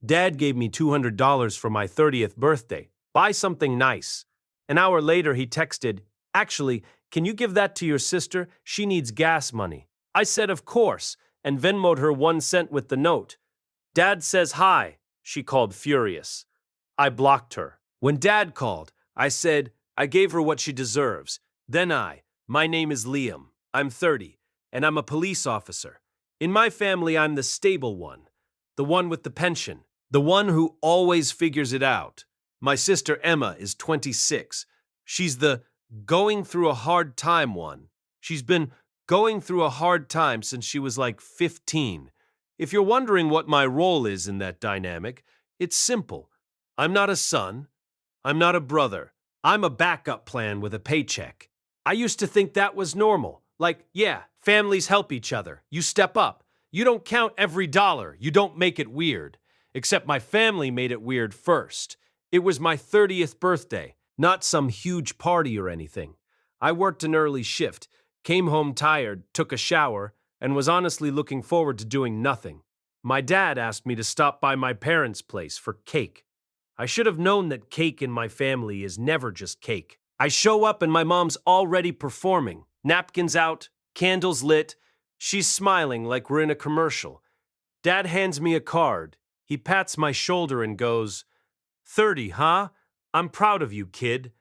Dad gave me $200 for my 30th birthday. Buy something nice. An hour later, he texted, "Actually, can you give that to your sister? She needs gas money." I said, "Of course," and Venmo'd her 1 cent with the note. "Dad says hi," she called furious. I blocked her. When Dad called, I said, "I gave her what she deserves." Then my name is Liam. I'm 30, and I'm a police officer. In my family, I'm the stable one, the one with the pension, the one who always figures it out. My sister Emma is 26. She's the going through a hard time one. She's been going through a hard time since she was like 15. If you're wondering what my role is in that dynamic, it's simple. I'm not a son. I'm not a brother. I'm a backup plan with a paycheck. I used to think that was normal. Like, yeah, families help each other. You step up. You don't count every dollar. You don't make it weird. Except my family made it weird first. It was my 30th birthday, not some huge party or anything. I worked an early shift, came home tired, took a shower, and was honestly looking forward to doing nothing. My dad asked me to stop by my parents' place for cake. I should have known that cake in my family is never just cake. I show up and my mom's already performing. Napkins out, candles lit. She's smiling like we're in a commercial. Dad hands me a card. He pats my shoulder and goes, 30, huh? I'm proud of you, kid.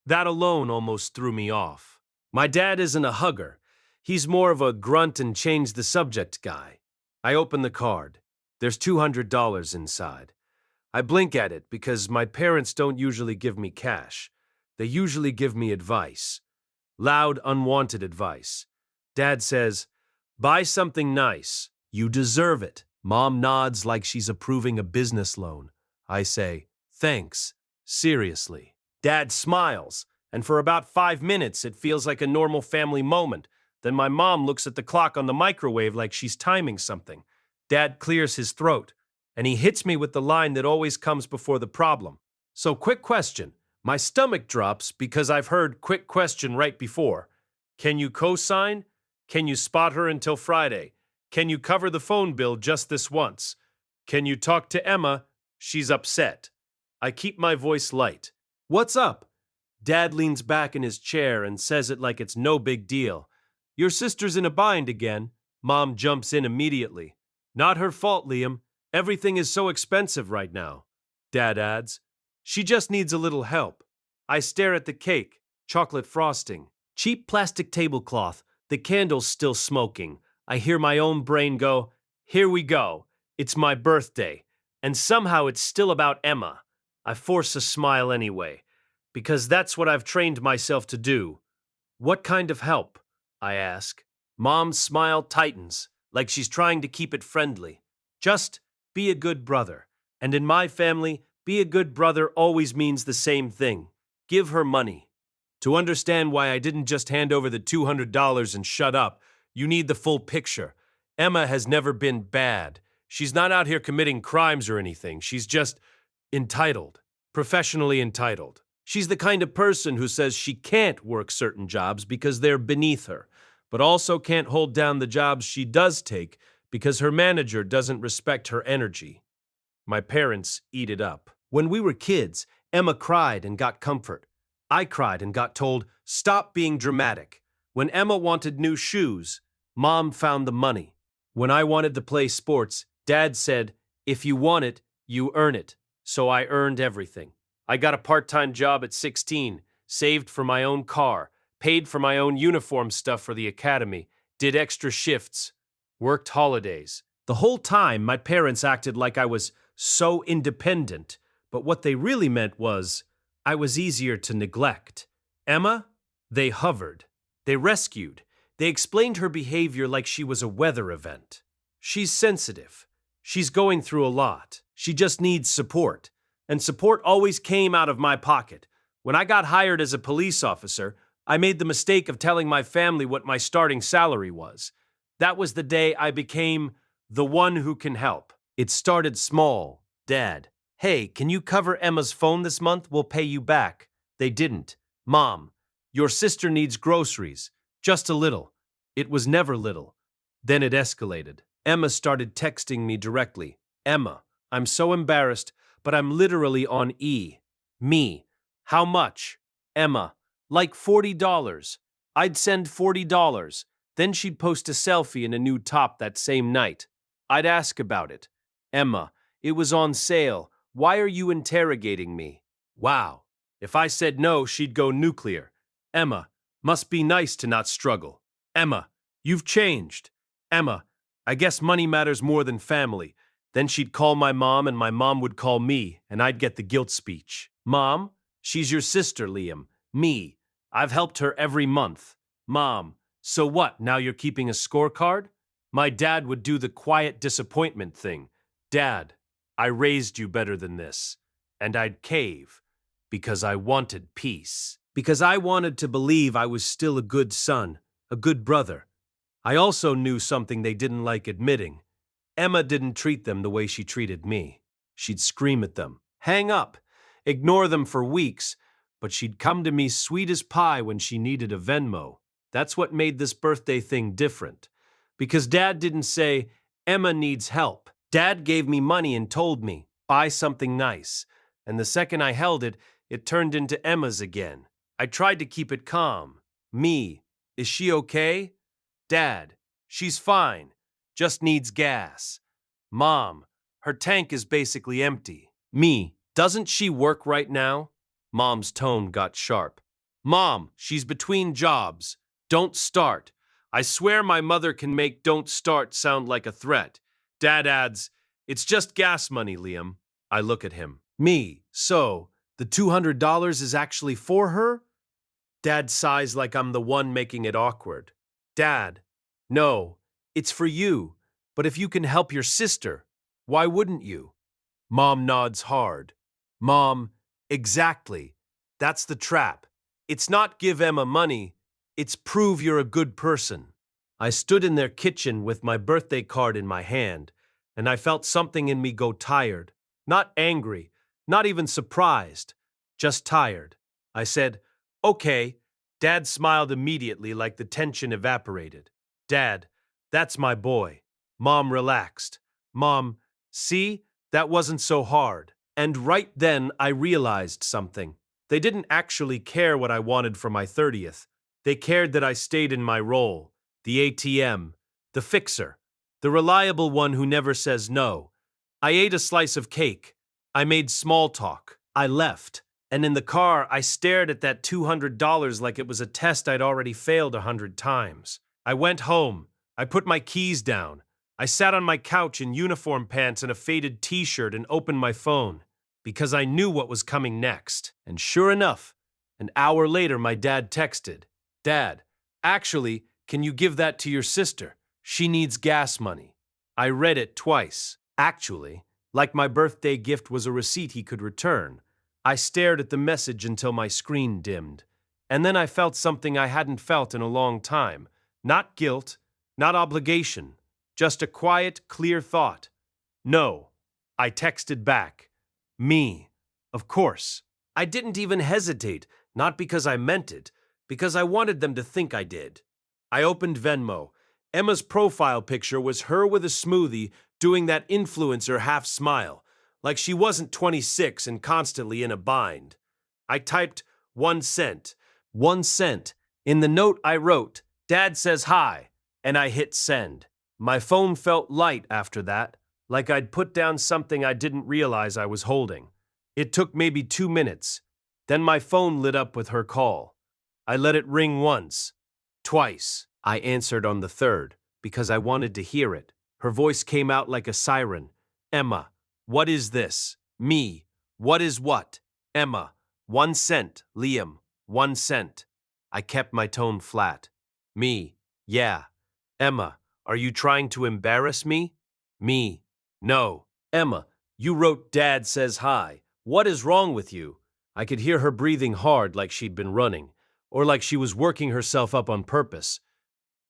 That alone almost threw me off. My dad isn't a hugger. He's more of a grunt and change the subject guy. I open the card. There's $200 inside. I blink at it because my parents don't usually give me cash. They usually give me advice. Loud, unwanted advice. Dad says, "Buy something nice. You deserve it." Mom nods like she's approving a business loan. I say, "Thanks. Seriously." Dad smiles, and for about 5 minutes it feels like a normal family moment. Then my mom looks at the clock on the microwave like she's timing something. Dad clears his throat, and he hits me with the line that always comes before the problem. "So, quick question." My stomach drops because I've heard "quick question" right before. Can you co-sign? Can you spot her until Friday? Can you cover the phone bill just this once? Can you talk to Emma? She's upset. I keep my voice light. "What's up?" Dad leans back in his chair and says it like it's no big deal. "Your sister's in a bind again." Mom jumps in immediately. "Not her fault, Liam. Everything is so expensive right now." Dad adds, "She just needs a little help." I stare at the cake, chocolate frosting, cheap plastic tablecloth, the candles still smoking. I hear my own brain go, "Here we go. It's my birthday." And somehow it's still about Emma. I force a smile anyway, because that's what I've trained myself to do. "What kind of help?" I ask. Mom's smile tightens, like she's trying to keep it friendly. "Just be a good brother." And in my family, be a good brother always means the same thing. Give her money. To understand why I didn't just hand over the $200 and shut up, you need the full picture. Emma has never been bad. She's not out here committing crimes or anything. She's just entitled, professionally entitled. She's the kind of person who says she can't work certain jobs because they're beneath her, but also can't hold down the jobs she does take because her manager doesn't respect her energy. My parents eat it up. When we were kids, Emma cried and got comfort. I cried and got told, "Stop being dramatic." When Emma wanted new shoes, Mom found the money. When I wanted to play sports, Dad said, "If you want it, you earn it." So I earned everything. I got a part-time job at 16, saved for my own car, paid for my own uniform stuff for the academy, did extra shifts, worked holidays. The whole time, my parents acted like I was so independent, but what they really meant was I was easier to neglect. Emma? They hovered. They rescued. They explained her behavior like she was a weather event. She's sensitive. She's going through a lot. She just needs support. And support always came out of my pocket. When I got hired as a police officer, I made the mistake of telling my family what my starting salary was. That was the day I became the one who can help. It started small. Dad, "Hey, can you cover Emma's phone this month? We'll pay you back." They didn't. "Mom, your sister needs groceries. Just a little." It was never little. Then it escalated. Emma started texting me directly. "Emma, I'm so embarrassed, but I'm literally on E. Me. How much? Emma. Like $40. I'd send $40. Then she'd post a selfie in a new top that same night. I'd ask about it. Emma. It was on sale. Why are you interrogating me? Wow. If I said no, she'd go nuclear. Emma. Must be nice to not struggle. Emma. You've changed. Emma. I guess money matters more than family. Then she'd call my mom, and my mom would call me, and I'd get the guilt speech. Mom, she's your sister, Liam. Me. I've helped her every month. Mom, so what, now you're keeping a scorecard? My dad would do the quiet disappointment thing. Dad, I raised you better than this. And I'd cave. Because I wanted peace. Because I wanted to believe I was still a good son, a good brother. I also knew something they didn't like admitting. Emma didn't treat them the way she treated me. She'd scream at them, hang up, ignore them for weeks, but she'd come to me sweet as pie when she needed a Venmo. That's what made this birthday thing different. Because Dad didn't say, Emma needs help. Dad gave me money and told me, buy something nice. And the second I held it, it turned into Emma's again. I tried to keep it calm. Me, is she okay? Dad, she's fine. Just needs gas. Mom, her tank is basically empty. Me, doesn't she work right now? Mom's tone got sharp. Mom, she's between jobs. Don't start. I swear my mother can make don't start sound like a threat. Dad adds, it's just gas money, Liam. I look at him. Me, so, the $200 is actually for her? Dad sighs like I'm the one making it awkward. Dad, no, it's for you. But if you can help your sister, why wouldn't you? Mom nods hard. Mom, exactly. That's the trap. It's not give Emma money, it's prove you're a good person. I stood in their kitchen with my birthday card in my hand, and I felt something in me go tired. Not angry, not even surprised, just tired. I said, okay. Dad smiled immediately like the tension evaporated. Dad, that's my boy. Mom relaxed. Mom, see, that wasn't so hard. And right then I realized something. They didn't actually care what I wanted for my 30th. They cared that I stayed in my role, the ATM, the fixer, the reliable one who never says no. I ate a slice of cake. I made small talk. I left. And in the car, I stared at that $200 like it was a test I'd already failed 100 times. I went home. I put my keys down. I sat on my couch in uniform pants and a faded t-shirt and opened my phone because I knew what was coming next. And sure enough, an hour later my dad texted, Dad, actually, can you give that to your sister? She needs gas money. I read it twice. Actually, like my birthday gift was a receipt he could return. I stared at the message until my screen dimmed. And then I felt something I hadn't felt in a long time. Not guilt, not obligation, just a quiet, clear thought. No. I texted back. Me. Of course. I didn't even hesitate, not because I meant it, because I wanted them to think I did. I opened Venmo. Emma's profile picture was her with a smoothie doing that influencer half smile, like she wasn't 26 and constantly in a bind. I typed 1 cent. 1 cent. In the note I wrote, Dad says hi, and I hit send. My phone felt light after that, like I'd put down something I didn't realize I was holding. It took maybe 2 minutes. Then my phone lit up with her call. I let it ring once, twice. I answered on the third, because I wanted to hear it. Her voice came out like a siren. Emma. What is this? Me. What is what? Emma. 1 cent. Liam. 1 cent. I kept my tone flat. Me. Yeah. Emma. Are you trying to embarrass me? Me. No. Emma. You wrote Dad says hi. What is wrong with you? I could hear her breathing hard like she'd been running, or like she was working herself up on purpose.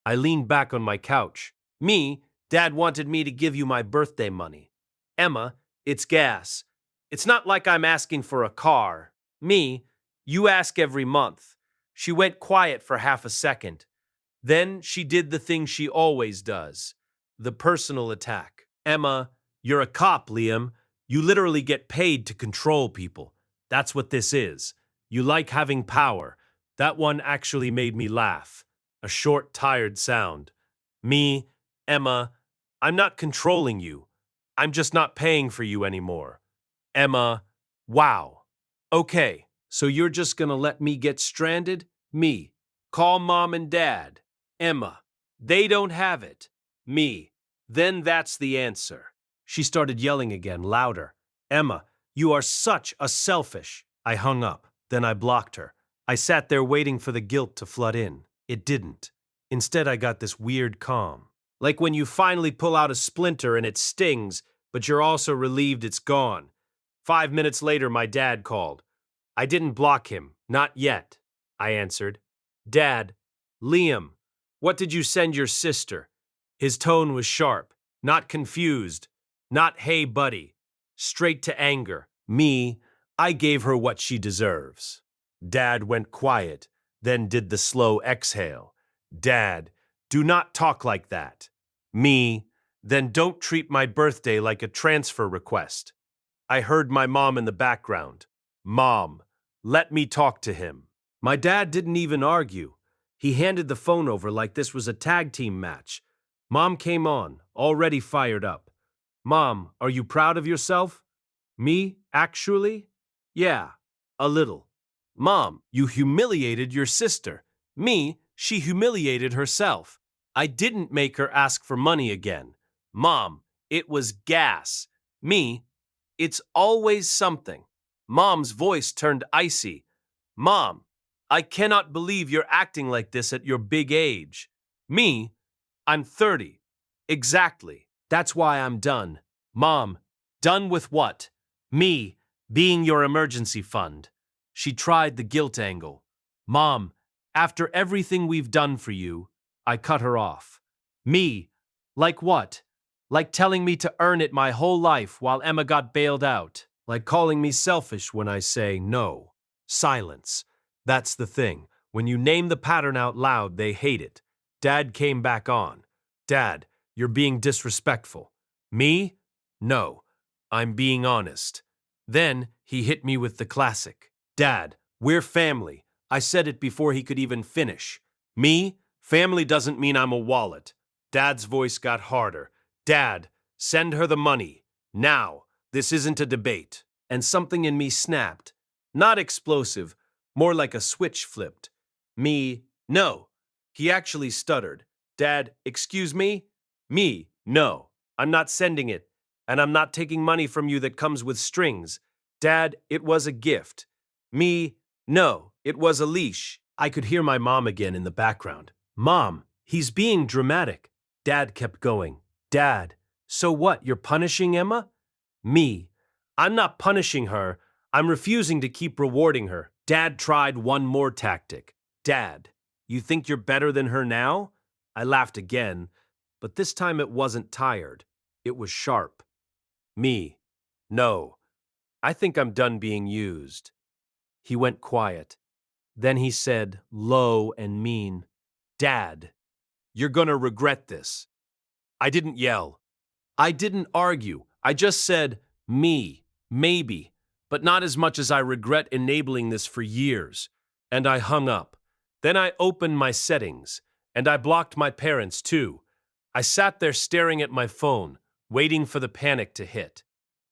I leaned back on my couch. Me. Dad wanted me to give you my birthday money. Emma. It's gas. It's not like I'm asking for a car. Me, you ask every month. She went quiet for half a second. Then she did the thing she always does. The personal attack. Emma, you're a cop, Liam. You literally get paid to control people. That's what this is. You like having power. That one actually made me laugh. A short, tired sound. Me, Emma, I'm not controlling you. I'm just not paying for you anymore. Emma, wow. Okay, so you're just gonna let me get stranded? Me, call mom and dad. Emma, they don't have it. Me, then that's the answer. She started yelling again, louder. Emma, you are such a selfish. I hung up. Then I blocked her. I sat there waiting for the guilt to flood in. It didn't. Instead, I got this weird calm. Like when you finally pull out a splinter and it stings, but you're also relieved it's gone. 5 minutes later, my dad called. I didn't block him. Not yet, I answered. Dad, Liam, what did you send your sister? His tone was sharp, not confused, not hey buddy, straight to anger. Me, I gave her what she deserves. Dad went quiet, then did the slow exhale. Dad, do not talk like that. Me, then don't treat my birthday like a transfer request. I heard my mom in the background. Mom, let me talk to him. My dad didn't even argue. He handed the phone over like this was a tag team match. Mom came on, already fired up. Mom, are you proud of yourself? Me, actually? Yeah, a little. Mom, you humiliated your sister. Me, she humiliated herself. I didn't make her ask for money again. Mom, it was gas. Me, it's always something. Mom's voice turned icy. Mom, I cannot believe you're acting like this at your big age. Me, I'm 30. Exactly. That's why I'm done. Mom, done with what? Me, being your emergency fund. She tried the guilt angle. Mom, after everything we've done for you, I cut her off. Me, like what? Like telling me to earn it my whole life while Emma got bailed out. Like calling me selfish when I say no. Silence. That's the thing. When you name the pattern out loud, they hate it. Dad came back on. Dad, you're being disrespectful. Me? No. I'm being honest. Then he hit me with the classic. Dad, we're family. I said it before he could even finish. Me? Family doesn't mean I'm a wallet. Dad's voice got harder. Dad, send her the money. Now. This isn't a debate. And something in me snapped. Not explosive, more like a switch flipped. Me, no. He actually stuttered. Dad, excuse me? Me, no. I'm not sending it. And I'm not taking money from you that comes with strings. Dad, it was a gift. Me, no. It was a leash. I could hear my mom again in the background. Mom, he's being dramatic. Dad kept going. Dad, so what, you're punishing Emma? Me, I'm not punishing her. I'm refusing to keep rewarding her. Dad tried one more tactic. Dad, you think you're better than her now? I laughed again, but this time it wasn't tired. It was sharp. Me, no. I think I'm done being used. He went quiet. Then he said, low and mean, Dad, you're gonna regret this. I didn't yell. I didn't argue. I just said, me, maybe, but not as much as I regret enabling this for years. And I hung up. Then I opened my settings, and I blocked my parents too. I sat there staring at my phone, waiting for the panic to hit.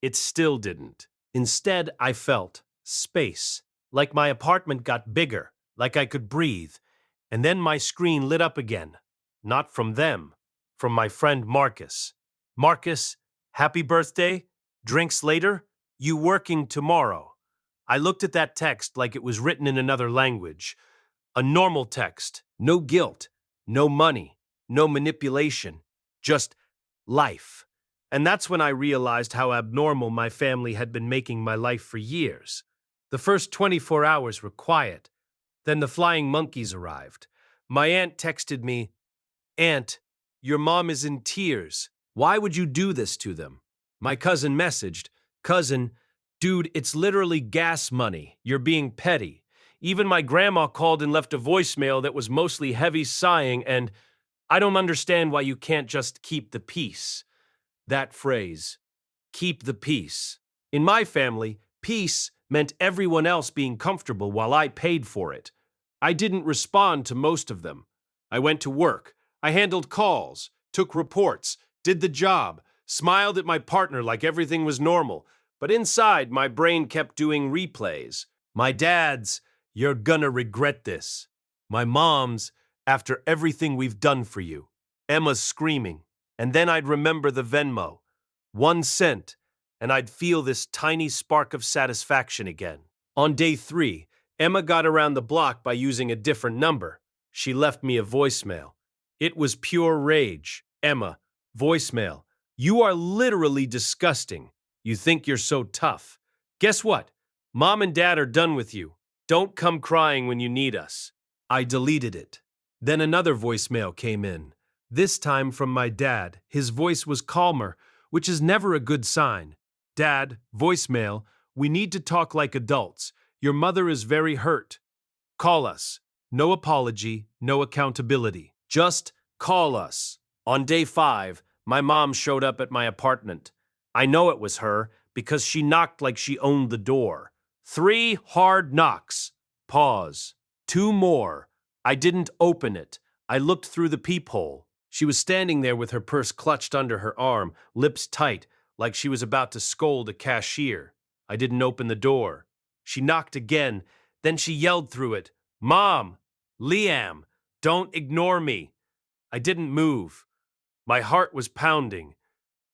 It still didn't. Instead, I felt space, like my apartment got bigger, like I could breathe. And then my screen lit up again. Not from them, from my friend Marcus. Marcus, happy birthday. Drinks later. You working tomorrow. I looked at that text like it was written in another language. A normal text. No guilt. No money. No manipulation. Just life. And that's when I realized how abnormal my family had been making my life for years. The first 24 hours were quiet. Then the flying monkeys arrived. My aunt texted me, Aunt, your mom is in tears. Why would you do this to them? My cousin messaged, Cousin, dude, it's literally gas money. You're being petty. Even my grandma called and left a voicemail that was mostly heavy sighing and, I don't understand why you can't just keep the peace. That phrase, keep the peace. In my family, peace meant everyone else being comfortable while I paid for it. I didn't respond to most of them. I went to work. I handled calls, took reports, did the job, smiled at my partner like everything was normal, but inside my brain kept doing replays. My dad's, "You're gonna regret this." My mom's, "After everything we've done for you." Emma's screaming. And then I'd remember the Venmo. 1 cent, and I'd feel this tiny spark of satisfaction again. On day 3, Emma got around the block by using a different number. She left me a voicemail. It was pure rage. "Emma, voicemail. You are literally disgusting. You think you're so tough. Guess what? Mom and Dad are done with you. Don't come crying when you need us." I deleted it. Then another voicemail came in. This time from my dad. His voice was calmer, which is never a good sign. "Dad, voicemail. We need to talk like adults. Your mother is very hurt. Call us. No apology, no accountability. Just call us." On day 5, my mom showed up at my apartment. I know it was her because she knocked like she owned the door. 3 hard knocks. Pause. 2 more. I didn't open it. I looked through the peephole. She was standing there with her purse clutched under her arm, lips tight, like she was about to scold a cashier. I didn't open the door. She knocked again, then she yelled through it, "Mom! Liam! Don't ignore me!" I didn't move. My heart was pounding,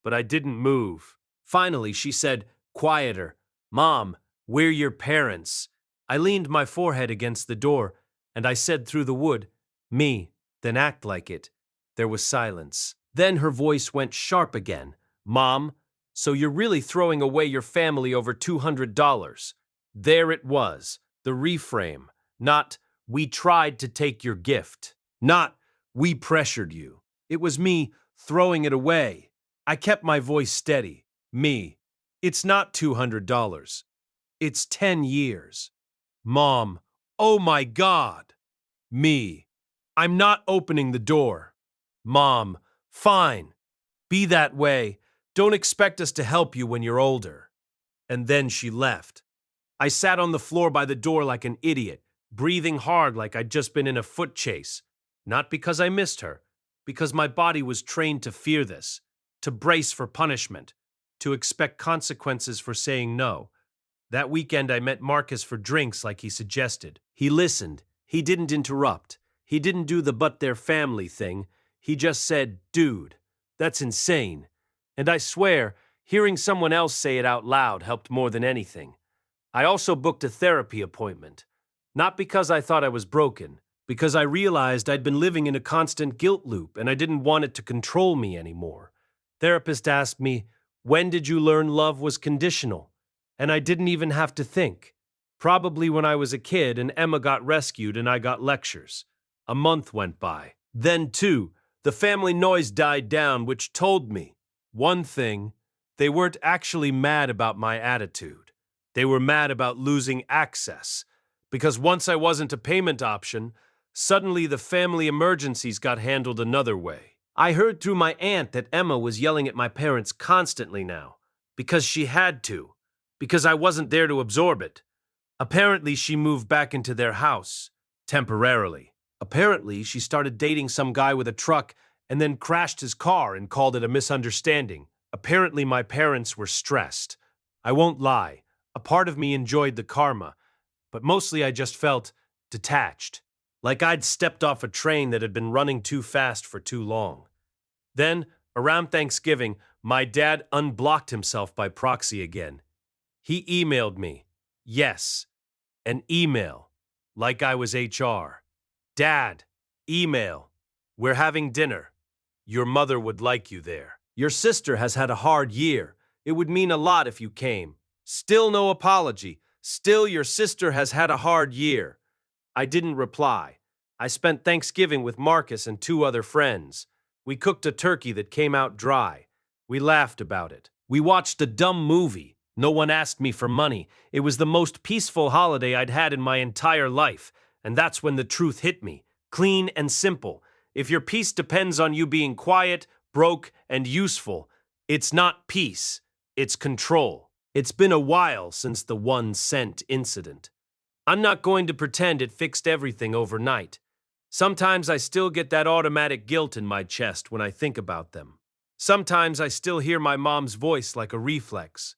but I didn't move. Finally, she said, quieter, "Mom, we're your parents." I leaned my forehead against the door, and I said through the wood, "Me, then act like it." There was silence. Then her voice went sharp again. "Mom, so you're really throwing away your family over $200. There it was, the reframe. Not, "We tried to take your gift." Not, "We pressured you." It was me throwing it away. I kept my voice steady. Me. It's not $200. It's 10 years. Mom. Oh my God. Me. I'm not opening the door. Mom. Fine. Be that way. Don't expect us to help you when you're older. And then she left. I sat on the floor by the door like an idiot, breathing hard like I'd just been in a foot chase. Not because I missed her, because my body was trained to fear this, to brace for punishment, to expect consequences for saying no. That weekend I met Marcus for drinks like he suggested. He listened. He didn't interrupt. He didn't do the "but their family" thing. He just said, "Dude, that's insane." And I swear, hearing someone else say it out loud helped more than anything. I also booked a therapy appointment. Not because I thought I was broken, because I realized I'd been living in a constant guilt loop and I didn't want it to control me anymore. Therapist asked me, "When did you learn love was conditional?" And I didn't even have to think. Probably when I was a kid and Emma got rescued and I got lectures. A month went by. Then, too, the family noise died down, which told me one thing: they weren't actually mad about my attitude. They were mad about losing access. Because once I wasn't a payment option, suddenly the family emergencies got handled another way. I heard through my aunt that Emma was yelling at my parents constantly now. Because she had to. Because I wasn't there to absorb it. Apparently, she moved back into their house. Temporarily. Apparently, she started dating some guy with a truck and then crashed his car and called it a misunderstanding. Apparently, my parents were stressed. I won't lie. A part of me enjoyed the karma, but mostly I just felt detached. Like I'd stepped off a train that had been running too fast for too long. Then, around Thanksgiving, my dad unblocked himself by proxy again. He emailed me. Yes, an email. Like I was HR. "Dad, email. We're having dinner. Your mother would like you there. Your sister has had a hard year. It would mean a lot if you came. Still no apology. Still your sister has had a hard year." I didn't reply. I spent Thanksgiving with Marcus and 2 other friends. We cooked a turkey that came out dry. We laughed about it. We watched a dumb movie. No one asked me for money. It was the most peaceful holiday I'd had in my entire life. And that's when the truth hit me. Clean and simple. If your peace depends on you being quiet, broke, and useful, it's not peace. It's control. It's been a while since the 1 cent incident. I'm not going to pretend it fixed everything overnight. Sometimes I still get that automatic guilt in my chest when I think about them. Sometimes I still hear my mom's voice like a reflex.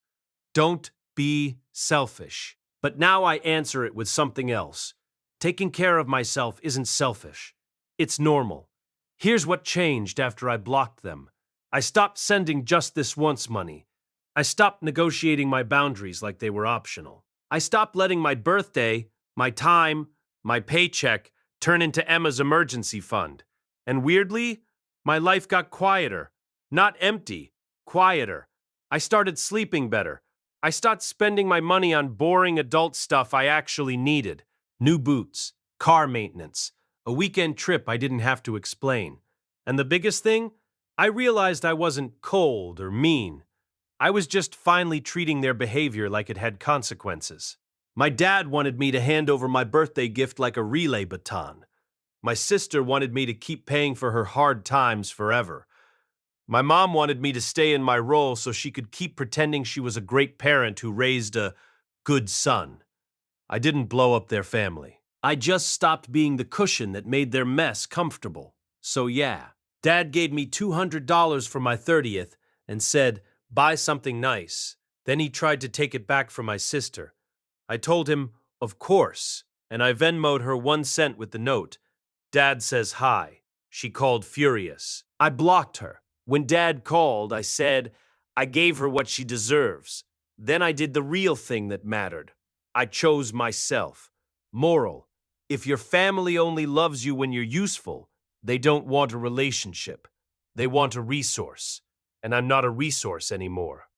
Don't be selfish. But now I answer it with something else. Taking care of myself isn't selfish. It's normal. Here's what changed after I blocked them. I stopped sending just this once money. I stopped negotiating my boundaries like they were optional. I stopped letting my birthday, my time, my paycheck turn into Emma's emergency fund. And weirdly, my life got quieter. Not empty, quieter. I started sleeping better. I stopped spending my money on boring adult stuff I actually needed. New boots, car maintenance, a weekend trip I didn't have to explain. And the biggest thing? I realized I wasn't cold or mean. I was just finally treating their behavior like it had consequences. My dad wanted me to hand over my birthday gift like a relay baton. My sister wanted me to keep paying for her hard times forever. My mom wanted me to stay in my role so she could keep pretending she was a great parent who raised a good son. I didn't blow up their family. I just stopped being the cushion that made their mess comfortable. So yeah, Dad gave me $200 for my 30th and said, buy something nice. Then he tried to take it back from my sister. I told him, of course, and I Venmo'd her 1 cent with the note. Dad says hi. She called furious. I blocked her. When Dad called, I said, I gave her what she deserves. Then I did the real thing that mattered. I chose myself. Moral: if your family only loves you when you're useful, they don't want a relationship. They want a resource. And I'm not a resource anymore.